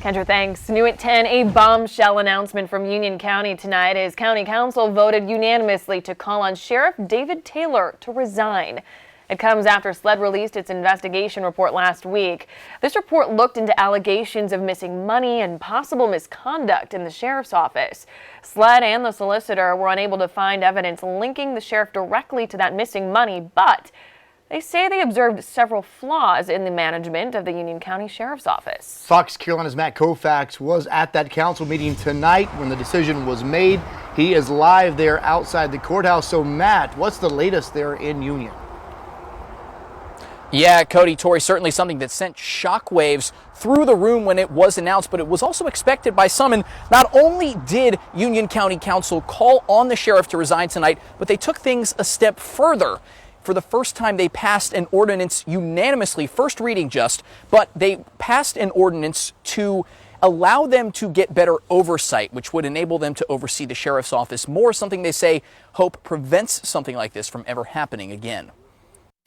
Kendra, thanks. New at 10, a bombshell announcement from Union County tonight as County Council voted unanimously to call on Sheriff David Taylor to resign. It comes after SLED released its investigation report last week. This report looked into allegations of missing money and possible misconduct in the sheriff's office. SLED and the solicitor were unable to find evidence linking the sheriff directly to that missing money, but they say they observed several flaws in the management of the Union County Sheriff's Office. Fox Carolina's Matt Kaufax was at that council meeting tonight when the decision was made. He is live there outside the courthouse. So Matt, what's the latest there in Union? Yeah, Cody, Tori, certainly something that sent shockwaves through the room when it was announced, but it was also expected by some. And not only did Union County Council call on the sheriff to resign tonight, but they took things a step further. For the first time, they passed an ordinance unanimously, first reading just, but they passed an ordinance to allow them to get better oversight, which would enable them to oversee the sheriff's office more, something they say hope prevents something like this from ever happening again.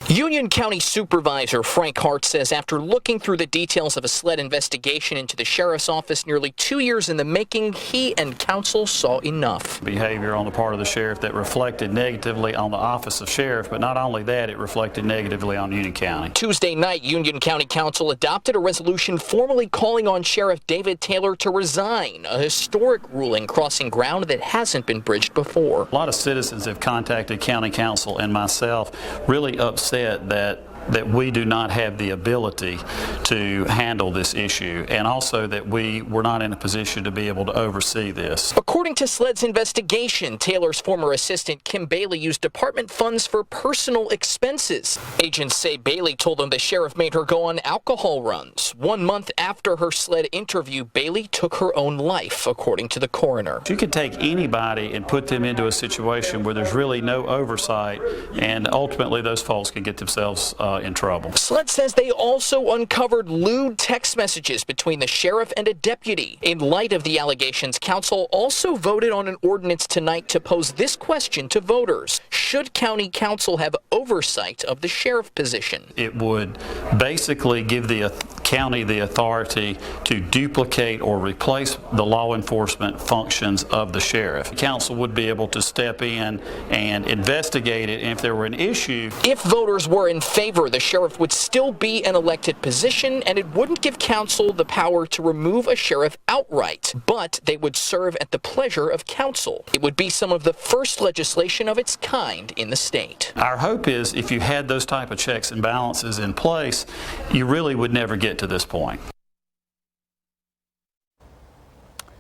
Union County Supervisor Frank Hart says after looking through the details of a SLED investigation into the sheriff's office nearly 2 years in the making, he and council saw enough. Behavior on the part of the sheriff that reflected negatively on the office of sheriff, but not only that, it reflected negatively on Union County. Tuesday night, Union County Council adopted a resolution formally calling on Sheriff David Taylor to resign, a historic ruling crossing ground that hasn't been bridged before. A lot of citizens have contacted County Council and myself really upset that we do not have the ability to handle this issue, and also that we were not in a position to be able to oversee this. According to SLED's investigation, Taylor's former assistant Kim Bailey used department funds for personal expenses. Agents say Bailey told them the sheriff made her go on alcohol runs. 1 month after her SLED interview, Bailey took her own life, according to the coroner. You could take anybody and put them into a situation where there's really no oversight, and ultimately those folks can get themselves in trouble. SLED says they also uncovered lewd text messages between the sheriff and a deputy. In light of the allegations, council also voted on an ordinance tonight to pose this question to voters. Should county council have oversight of the sheriff position? It would basically give the county the authority to duplicate or replace the law enforcement functions of the sheriff. The council would be able to step in and investigate it, and if there were an issue. If voters were in favor, the sheriff would still be an elected position, and it wouldn't give council the power to remove a sheriff outright, but they would serve at the pleasure of council. It would be some of the first legislation of its kind in the state. Our hope is if you had those type of checks and balances in place, you really would never get to this point.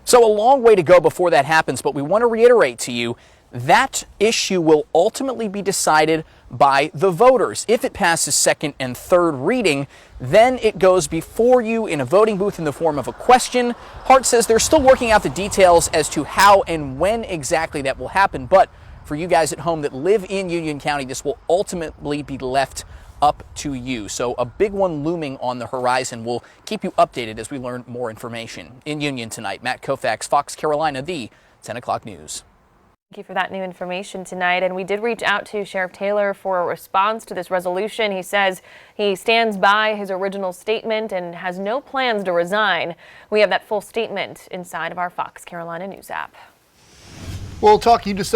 So a long way to go before that happens, but we want to reiterate to you that issue will ultimately be decided by the voters. If it passes second and third reading, then it goes before you in a voting booth in the form of a question. Hart says they're still working out the details as to how and when exactly that will happen, but for you guys at home that live in Union County, this will ultimately be left up to you. So a big one looming on the horizon. We'll keep you updated as we learn more information. In Union tonight, Matt Kaufax, Fox Carolina, the 10 o'clock news. Thank you for that new information tonight. And we did reach out to Sheriff Taylor for a response to this resolution. He says he stands by his original statement and has no plans to resign. We have that full statement inside of our Fox Carolina News app. We'll talk you decide.